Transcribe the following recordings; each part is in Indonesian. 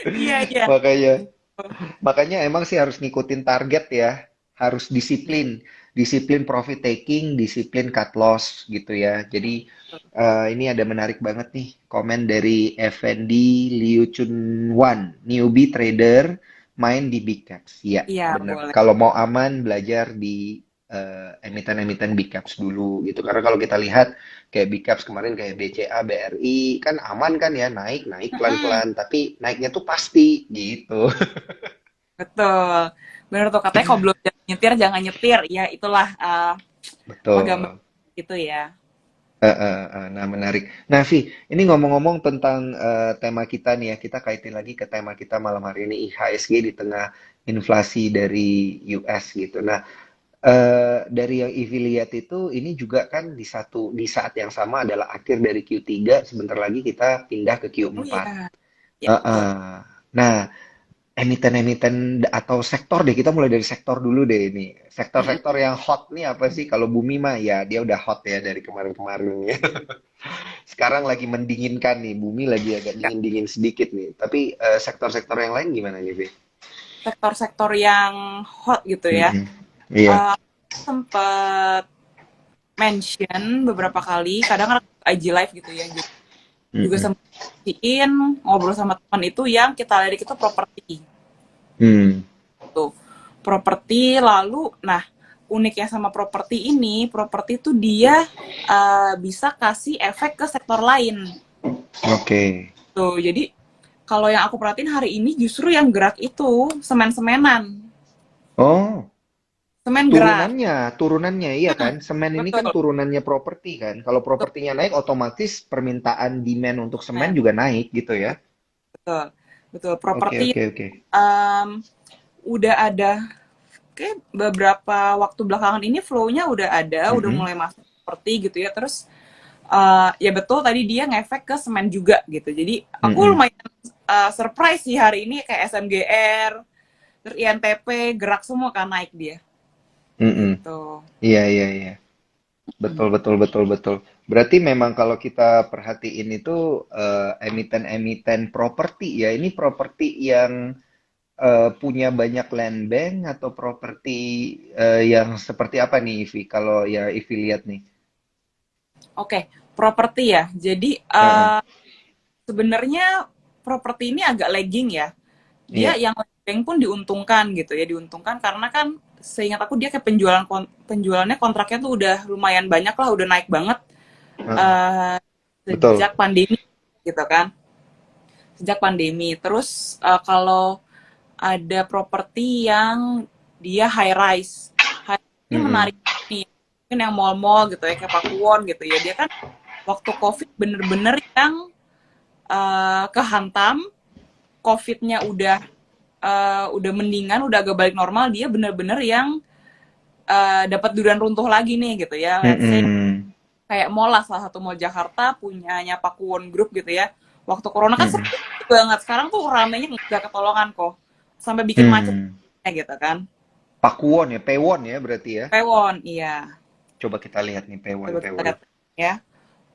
Iya, iya. Makanya makanya emang sih harus ngikutin target ya. Harus disiplin. Disiplin profit taking, disiplin cut loss gitu ya. Jadi ini ada menarik banget nih komen dari Effendi Liu Chun Wan, newbie trader main di big caps. Iya, Iya, bener. boleh. Kalau mau aman belajar di emiten-emiten big caps dulu gitu. Karena kalau kita lihat kayak big caps kemarin kayak BCA, BRI kan aman kan ya, naik naik Mm-mm, pelan-pelan, tapi naiknya tuh pasti gitu. betul. Bener tuh katanya kalau belum nyetir jangan nyetir. Ya itulah apa gambar Betul. itu ya. Nah, menarik. Nah, Vi, ini ngomong-ngomong tentang tema kita nih ya, kita kaitin lagi ke tema kita malam hari ini IHSG di tengah inflasi dari US gitu. Nah, dari yang Ivi lihat itu, ini juga kan di saat yang sama adalah akhir dari Q3, sebentar lagi kita pindah ke Oh Q4. iya, ya betul. Heeh. Nah, emiten-emiten atau sektor deh, kita mulai dari sektor dulu deh ini. Mm-mm. Sektor-sektor yang hot nih apa sih? Kalau Bumi mah ya dia udah hot ya dari kemarin-kemarin ya. Sekarang lagi mendinginkan nih, Bumi lagi agak Ya, dingin-dingin sedikit nih. Tapi sektor-sektor yang lain gimana nih, Vi? sektor-sektor yang hot gitu ya. Mm-mm. Iya. Eh, Sempet mention beberapa kali, kadang kan IG live gitu ya. Jadi juga Mm-mm. sempetin ngobrol sama teman itu yang kita lirik itu properti. Hmm. Tuh, properti lalu, nah uniknya sama properti ini, properti tuh dia bisa kasih efek ke sektor lain. Oke. Tuh, jadi kalau yang aku perhatiin hari ini justru yang gerak itu semen-semenan. Oh, Semen gerak. turunannya iya kan? Semen ini kan Betul, turunannya properti kan? Kalau betul, propertinya naik, otomatis permintaan demand untuk semen semen. juga naik gitu ya? Betul, betul. Oke, Properti oke, oke. em, udah ada, kayak beberapa waktu belakangan ini flow-nya udah ada, udah Mm-mm. mulai masuk seperti gitu ya. Terus ya betul tadi dia ngefek ke semen juga gitu. Jadi aku Mm-mm. lumayan surprise sih hari ini kayak SMGR, terus INTP gerak semua kan naik dia Mm-mm. gitu. Iya, iya, iya. Betul, Hmm. betul, betul, betul. Berarti memang kalau kita perhatiin itu emiten-emiten properti ya, ini properti yang punya banyak land bank atau properti yang seperti apa nih, Ivi? Kalau ya Ivi lihat nih. Oke, properti ya. Jadi Heeh. sebenarnya properti ini agak lagging ya. Dia Iya. yang lagging pun diuntungkan gitu ya, diuntungkan karena kan seingat aku dia kayak penjualannya kontraknya tuh udah lumayan banyak lah, udah naik banget Heeh. eh, Betul. sejak pandemi gitu kan. Sejak pandemi. Terus kalau ada properti yang dia high rise. High rise ini Mm-mm. menarik nih. Mungkin yang mall-mall gitu ya, kayak Pakuwon gitu ya. Dia kan waktu COVID bener-bener yang kehantam, COVID-nya udah mendingan, udah agak balik normal, dia bener-bener yang dapat durian runtuh lagi nih gitu ya. Let's say Mm-mm. kayak mall lah, salah satu mall Jakarta punyanya Pakuwon Group gitu ya. Waktu corona kan Mm-mm. sepi banget, sekarang tuh ramenya nggak ketolongan kok. Sampai bikin macet Hmm. gitu kan. Pakuwon ya, Pewon ya berarti ya. Pewon, iya. Coba kita lihat nih Pewon, Coba kita Pewon. lihat ya.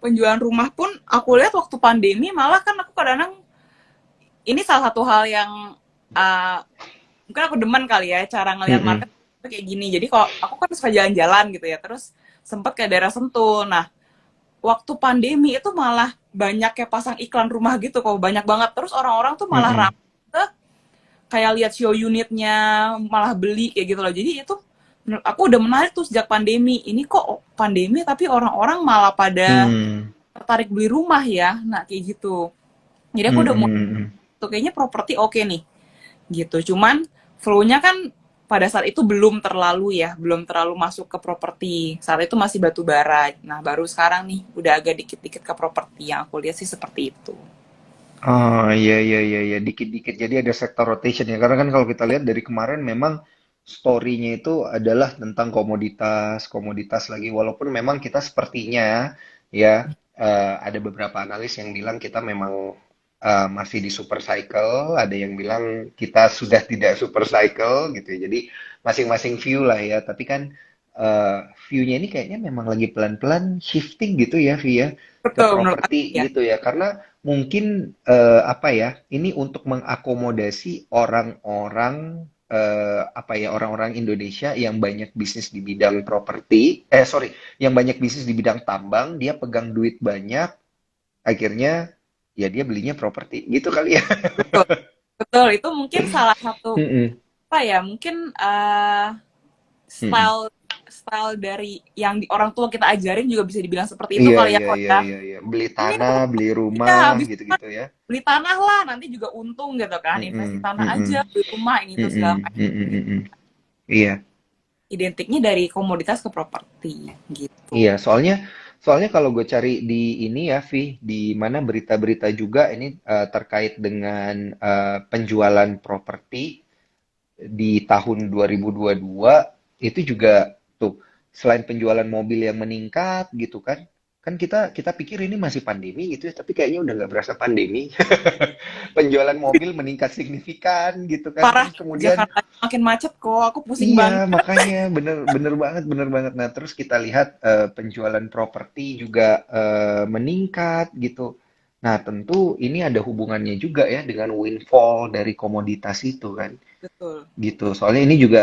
Penjualan rumah pun aku lihat waktu pandemi malah kan aku kadang-kadang ini salah satu hal yang uh, mungkin aku demen kali ya cara ngelihat Mm-mm. market kayak gini. Jadi kalau aku kan suka jalan-jalan gitu ya, terus sempat ke daerah Sentul. Nah, waktu pandemi itu malah banyak kayak pasang iklan rumah gitu kok, banyak banget. Terus orang-orang tuh malah Mm-mm. ramai kayak lihat show unitnya, malah beli kayak gitu loh. Jadi itu menurut aku udah menarik tuh sejak pandemi. Ini kok pandemi tapi orang-orang malah pada Hmm. tertarik beli rumah ya. Nah, kayak gitu. Jadi aku udah mulai Mm-mm. tuh kayaknya properti oke nih gitu. Cuman flow-nya kan pada saat itu belum terlalu ya, belum terlalu masuk ke properti. Saat itu masih batu bara. Nah, baru sekarang nih udah agak dikit-dikit ke properti yang aku lihat sih seperti itu. Oh iya iya iya iya dikit-dikit jadi ada sektor rotation ya karena kan kalau kita lihat dari kemarin memang story-nya itu adalah tentang komoditas komoditas lagi walaupun memang kita sepertinya ya ada beberapa analis yang bilang kita memang masih di super cycle ada yang bilang kita sudah tidak super cycle gitu ya jadi masing-masing view lah ya tapi kan view-nya ini kayaknya memang lagi pelan-pelan shifting gitu ya via ke Betul menurut aku properti ya. gitu ya karena mungkin apa ya? Ini untuk mengakomodasi orang-orang apa ya? Orang-orang Indonesia yang banyak bisnis di bidang properti, sorry, yang banyak bisnis di bidang tambang, dia pegang duit banyak, akhirnya ya dia belinya properti, gitu kali ya. Betul, betul. Itu mungkin salah satu Mm-mm. apa ya? Mungkin Mm-mm. style style dari yang orang tua kita ajarin juga bisa dibilang seperti itu Iya, kali ya iya, kok iya, ya. iya, iya. Beli Ini tanah, beli ya rumah, habis itu kan gitu-gitu ya. beli tanah lah, nanti juga untung gitu kan. Investasi Mm-mm. tanah aja, Mm-mm. beli rumah ini itu segala Mm-mm. macam. Mm-mm. Mm-mm. Iya. Identiknya dari komoditas ke properti gitu. Iya, soalnya soalnya kalau gue cari di ini ya, Vi, di mana berita-berita juga ini terkait dengan penjualan properti di tahun 2022 itu juga tuh selain penjualan mobil yang meningkat gitu kan, kan kita kita pikir ini masih pandemi gitu ya, tapi kayaknya udah nggak berasa pandemi. Penjualan mobil meningkat signifikan gitu kan, Parah, terus kemudian Jakarta makin macet kok. Aku pusing iya, banget. makanya bener bener banget, bener banget. Nah, terus kita lihat penjualan properti juga meningkat gitu. Nah, tentu ini ada hubungannya juga ya dengan windfall dari komoditas itu kan, Betul. gitu. Soalnya ini juga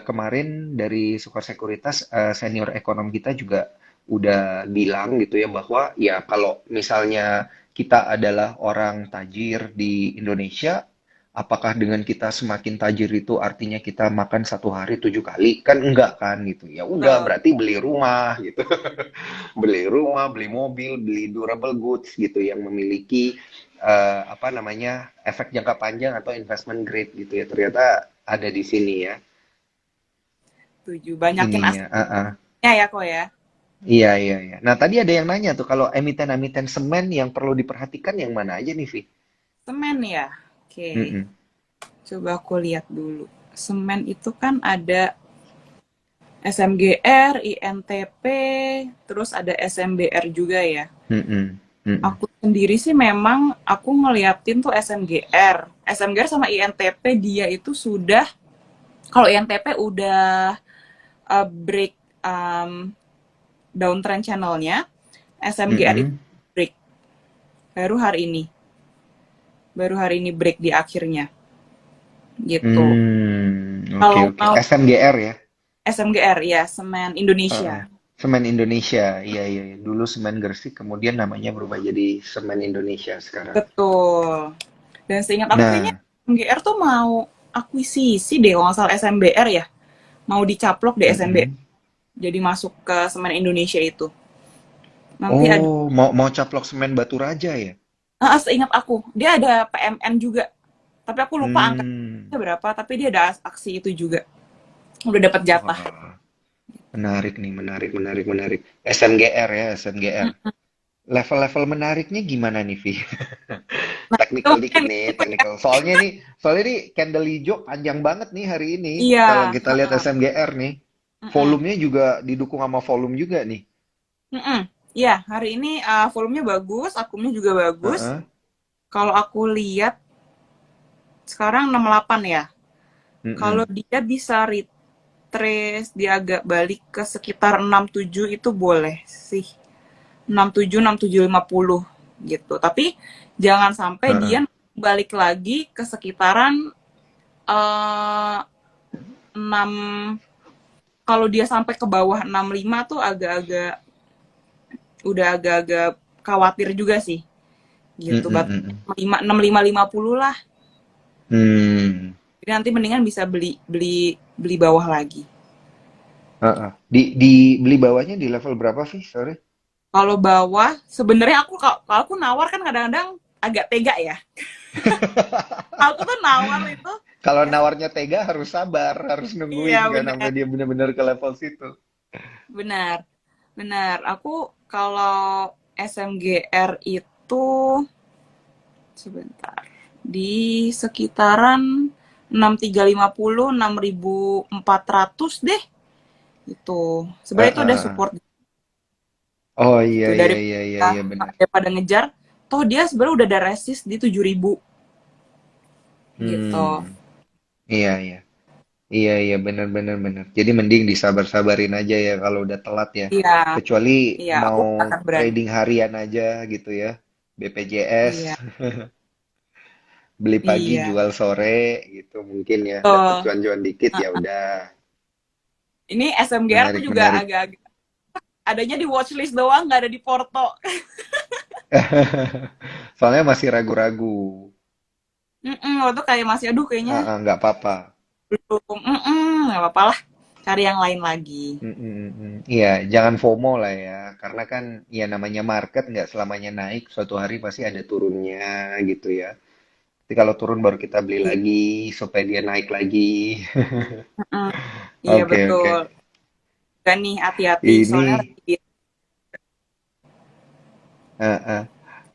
kemarin dari Sukor Sekuritas senior ekonom kita juga udah bilang gitu ya bahwa ya kalau misalnya kita adalah orang tajir di Indonesia, apakah dengan kita semakin tajir itu artinya kita makan satu hari 7 kali? Kan enggak kan gitu. Ya udah Betul. berarti beli rumah gitu. Beli rumah, beli mobil, beli durable goods gitu yang memiliki apa namanya efek jangka panjang atau investment grade gitu ya. Ternyata ada di sini ya Setuju. Banyakin ininya. asetnya ya kok ya. Iya, iya, iya. Nah, tadi ada yang nanya tuh kalau emiten-emiten semen yang perlu diperhatikan yang mana aja nih, Vi? Semen ya. Oke. Mm-mm. Coba aku lihat dulu. Semen itu kan ada SMGR, INTP, terus ada SMBR juga ya. Mm-mm. Mm-mm. Aku sendiri sih memang aku ngeliatin tuh SMGR. SMGR sama INTP dia itu sudah, kalau INTP udah break downtrend channelnya, SMGR itu Mm-mm. break baru hari ini. Baru hari ini break di akhirnya gitu. Oke, Kalau oke. mau SMGR ya. SMGR ya, Semen Indonesia. Heeh. Semen Indonesia. Iya, iya, iya. Dulu Semen Gresik, kemudian namanya berubah jadi Semen Indonesia sekarang. Betul. Dan seingat aku kayaknya Nah, SMGR tuh mau akuisisi deh, kalau nggak salah SMBR ya. Mau dicaplok di SMBR. mm-mm. Jadi masuk ke Semen Indonesia itu. Nanti ada, Oh, mau mau caplok Semen Batu Raja ya? seingat aku, dia ada PMN juga. Tapi aku lupa Hmm. angkanya berapa, tapi dia ada aksi itu juga. Udah dapat jatah. Wah, menarik nih, menarik, menarik, menarik. SMGR ya, SMGR. Level-level menariknya gimana nih, Vi? Nah, itu Technical dikit mungkin nih, technical. Soalnya nih candle hijau panjang banget nih hari ini. Kalau iya. kita lihat SMGR nih, Mm-mm. volumenya juga didukung sama volume juga nih. Mm-mm. Iya, hari ini volumenya bagus, akumnya juga bagus. Heeh. Kalau aku lihat sekarang 68 ya. Kalau Mm-mm. dia bisa retrace, dia agak balik ke sekitar 67 itu boleh sih. 67, 67, 50 gitu. Tapi jangan sampai dia Heeh. balik lagi ke sekitaran eh, 6, kalau dia sampai ke bawah 65 tuh agak-agak, udah agak-agak khawatir juga sih gitu. Mm-mm. Mm-mm. 65, 50 lah. Hmm. Jadi nanti mendingan bisa beli beli beli bawah lagi. Heeh. Di beli bawahnya di level berapa, Vi? Sorry. Kalau bawah, sebenarnya aku kalau aku nawar kan kadang-kadang agak tega ya. Aku tuh nawar itu Kalau es nawarnya tega harus sabar, harus iya nungguin kan sampai benar, dia benar-benar ke level situ. benar, benar. Aku kalau SMGR itu sebentar di sekitaran 6350, 6400 deh. Itu sebenarnya itu udah Heeh. support Oh iya gitu iya iya iya iya benar. daripada ngejar. Toh dia sebenarnya udah ada resist di 7000 gitu. Hmm. Iya iya. Iya iya benar benar benar. Jadi mending disabar-sabarin aja ya kalau udah telat ya. Iya, Kecuali iya, aku mau akan berani. trading harian aja gitu ya. BPJS, Iya, beli pagi iya. jual sore gitu mungkin ya, dapat Tuh. cuan-cuan dikit ya Nah, udah. ini SMGR aku Menarik, juga menarik. agak-agak adanya di watchlist doang, nggak ada di Porto. Soalnya masih ragu-ragu. Waktu kayak masih aduh kayaknya Nggak apa-apa. belum, nggak apa-apa lah. Cari yang lain lagi. Iya, jangan FOMO lah ya, karena kan ya namanya market nggak selamanya naik, suatu hari pasti ada turunnya gitu ya. Tapi kalau turun baru kita beli Iya, lagi supaya dia naik lagi. mm-mm. Iya Oke, oke. betul. Dan nih hati-hati, Ini, soalnya lagi ah, ah.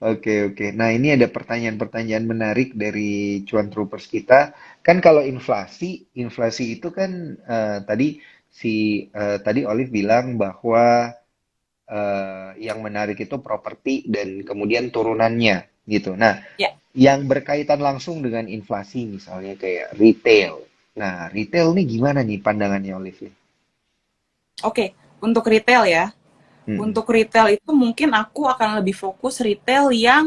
Oke, oke. Nah, ini ada pertanyaan-pertanyaan menarik dari cuan troopers kita. Kan kalau inflasi, inflasi itu kan tadi Olive bilang bahwa yang menarik itu properti dan kemudian turunannya gitu. Nah, ya. yang berkaitan langsung dengan inflasi misalnya kayak retail. Nah, retail nih gimana nih pandangannya Olive? Oke, untuk retail ya. Hmm. Untuk retail itu mungkin aku akan lebih fokus retail yang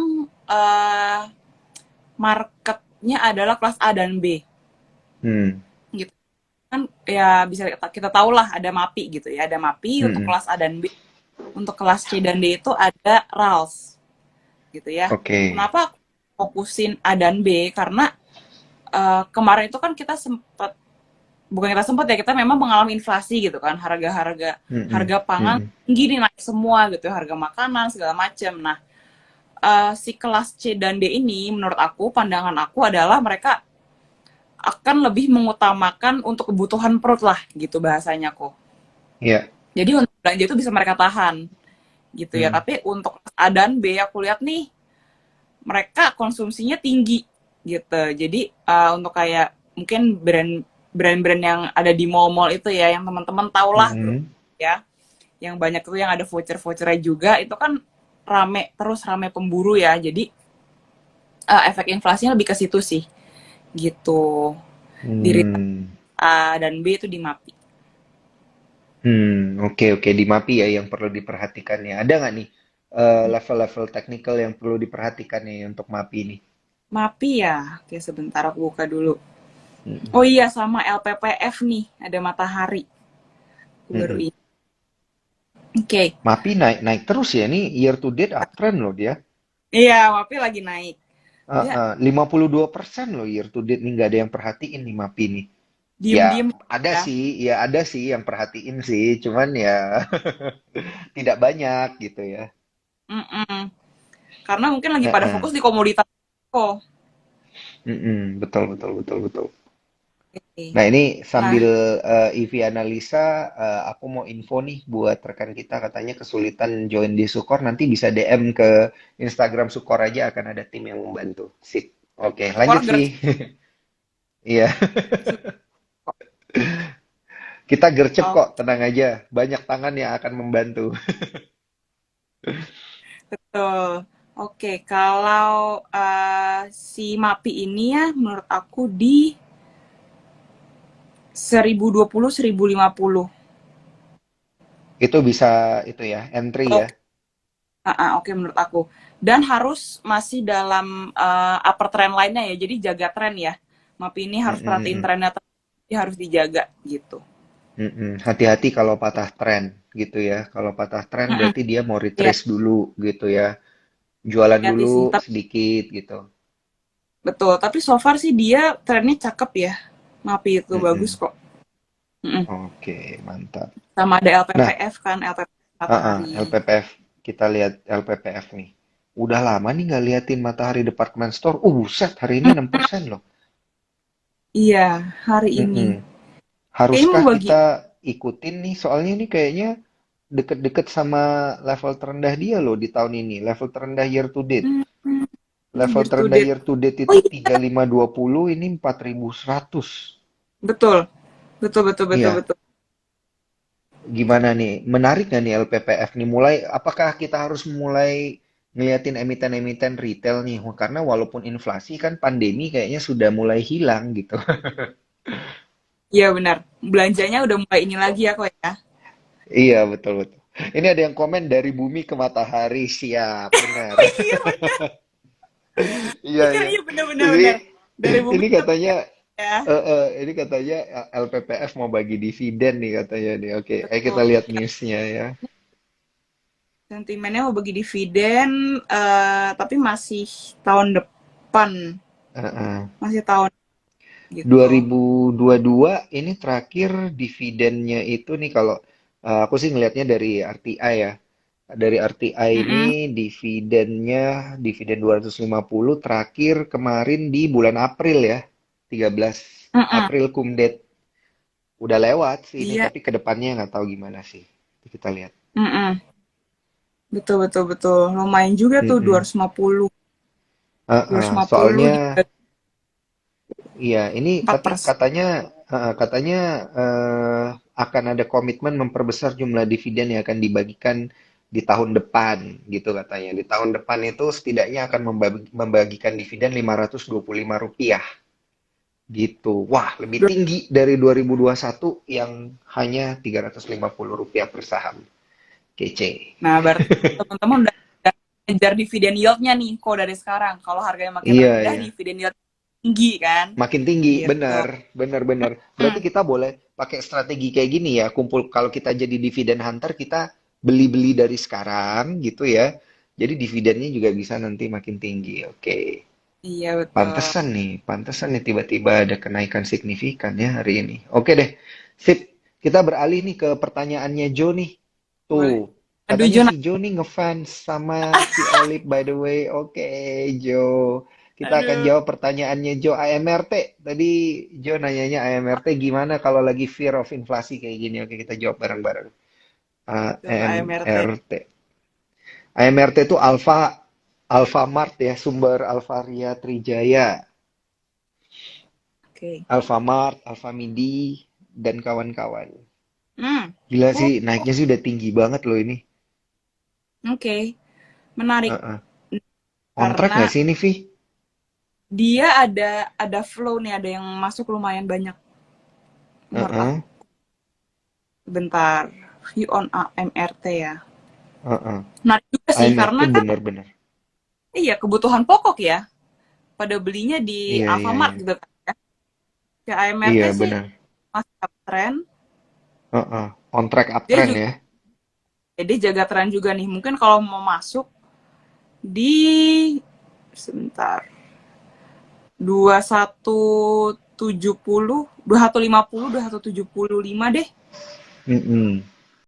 marketnya adalah kelas A dan B Hmm. gitu kan, ya bisa kita tahu lah ada MAPI gitu ya, ada MAPI untuk Hmm. kelas A dan B, untuk kelas C dan D itu ada RALS gitu ya. Oke. Kenapa aku fokusin A dan B? Karena kemarin itu kan kita sempat, bukan kita sempat ya, kita memang mengalami inflasi gitu kan, harga-harga Hmm. harga pangan Hmm. tinggi nih, naik semua gitu, harga makanan segala macam. Nah, si kelas C dan D ini menurut aku, pandangan aku adalah mereka akan lebih mengutamakan untuk kebutuhan perut lah gitu bahasanya kok. Ya. Jadi untuk belanja itu bisa mereka tahan gitu ya. Hmm. Tapi untuk A dan B aku lihat nih mereka konsumsinya tinggi gitu. Jadi untuk kayak mungkin brand-brand yang ada di mall-mall itu ya, yang teman-teman tau lah grup Hmm. ya, yang banyak tuh yang ada voucher-vouchernya juga, itu kan rame terus, rame pemburu ya. Jadi efek inflasinya lebih ke situ sih gitu. Di retail Hmm. A dan B itu di MAPI. Oke, oke, di MAPI ya yang perlu diperhatikan ya. Ada nggak nih level-level teknikal yang perlu diperhatikan nih untuk MAPI nih? MAPI ya, oke sebentar aku buka dulu. Mm-mm. Oh iya, sama LPPF nih, ada matahari. Aku baru Mm-mm. ini. Oke, MAPI naik naik terus ya nih year to date uptrend loh dia. iya MAPI lagi naik. Dia 52% loh year to date nih nggak ada yang perhatiin nih MAPI nih. Ya diem-diem ada ya. sih, ya ada sih yang perhatiin sih, cuman ya tidak banyak gitu ya. Mm-mm. Karena mungkin lagi pada Heeh. fokus di komoditas kok. Betul, betul, betul, betul. Oke. Nah, ini Nah, sambil Ivi analisa, aku mau info nih buat rekan kita katanya kesulitan join di Sukor, nanti bisa DM ke Instagram Sukor aja akan ada tim yang membantu. Sip. Oke, skor lanjut Vi. gercep. Iya, kita gercep Oh, kok, tenang aja. Banyak tangan yang akan membantu. betul. Oke, kalau si MAPI ini ya menurut aku di 1020 1050. Itu bisa itu ya, entry ya. Oke, oke menurut aku. Dan harus masih dalam upper trend lainnya ya. Jadi jaga tren ya. MAPI ini Mm, harus mm, perhatiin mm. trennya, harus dijaga gitu. Hati-hati kalau patah tren gitu ya. Kalau patah tren Mm-mm. berarti dia mau Iya, retrace dulu gitu ya. Jualan hati dulu sih. Tapi sedikit gitu. betul. Tapi so far sih dia trennya cakep ya. MAPI itu bagus Mm-mm. kok. Mm-mm. Oke, mantap. Sama ada Nah, LPPF kan, LPPF Matahari. LPPF. Kita lihat LPPF nih. Udah lama nih nggak liatin Matahari Department Store. Buset, hari ini 6% loh. Iya, hari ini. Mm-mm. Kayaknya Haruskah mau bagi. kita ikutin nih? Soalnya ini kayaknya deket-deket sama level terendah dia loh di tahun ini. Level terendah year to date. Hmm, Level year to terendah date. year to date Oh itu iya, 3520, ini 4100. betul. Betul, betul, betul, Iya, betul. gimana nih? Menarik nggak nih LPPF nih? Apakah kita harus mulai ngeliatin emiten-emiten retail nih? Karena walaupun inflasi kan pandemi kayaknya sudah mulai hilang gitu. Iya benar. Belanjanya udah mulai ini lagi ya kok ya. Iya, betul, betul. Ini ada yang komen dari bumi ke matahari, siap, benar. Oh iya bener, Iya, iya iya. iya bener bener Ini, bener. Dari bumi ini ke katanya, ya. ini katanya LPPF mau bagi dividen nih katanya nih. Oke, ayo kita Betul. lihat newsnya ya. Sentimennya mau bagi dividen, tapi masih tahun depan, Heeh. masih tahun gitu. 2022 ini terakhir dividennya itu nih kalau aku sih ngelihatnya dari RTI ya. Dari RTI ini Mm-mm, dividennya dividen 250 terakhir kemarin di bulan April ya. 13 mm-mm. April Kumdet. Udah lewat sih ini Iya, tapi kedepannya nggak tahu gimana sih. Kita lihat. mm-mm. Betul betul betul. Lumayan juga tuh Mm-mm. 250 Soalnya dibagi iya, ini tapi 4%. katanya akan ada komitmen memperbesar jumlah dividen yang akan dibagikan di tahun depan, gitu katanya. Di tahun depan itu setidaknya akan membagikan dividen Rp525, gitu. Wah, lebih tinggi dari 2021 yang hanya Rp350 per saham. Kece. Nah, berarti teman-teman udah ngejar dividen yield-nya nih kok dari sekarang. Kalau harganya makin Iya, rendah, iya. dividen yield tinggi kan? Makin tinggi, Gitu. benar, benar, benar. Berarti Hmm, kita boleh pakai strategi kayak gini ya, kumpul kalau kita jadi dividen hunter, kita beli-beli dari sekarang gitu ya. Jadi dividennya juga bisa nanti makin tinggi. Oke. iya betul. Pantesan nih tiba-tiba ada kenaikan signifikan ya hari ini. Oke deh. Sip. Kita beralih nih ke pertanyaannya Jo nih. Boleh. Tuh, Aduh, katanya Jona. si Jo nih ngefans sama si Olive by the way. Oke, Jo. Kita akan Aduh. jawab pertanyaannya Jo AMRT. Tadi Jo nanyanya AMRT gimana kalau lagi fear of inflasi kayak gini. Oke, kita jawab bareng-bareng. Coba AMRT. AMRT. AMRT itu Alfamart ya, sumber Alvaria Trijaya. Oke. Alfamart, Alfamidi, dan kawan-kawan. Hmm. Gila Oh, sih, naiknya sih udah tinggi banget loh ini. oke. Menarik. Heeh. On track nggak Karena sih ini, Vi? dia ada flow nih, ada yang masuk lumayan banyak menurut Heeh, aku. Bentar. View on AMRT ya. heeh. Menarik juga sih AMRT karena kan bener-bener. iya kebutuhan pokok ya. Pada belinya di Iya, iya, Alfamart iya. gitu kan ya. Kayak AMRT Iya, sih bener. masih uptrend. Heeh. On track Dia uptrend juga ya. dia jaga tren juga nih. Mungkin kalau mau masuk di sebentar 2170, 2150, 2175 deh. Mm-mm.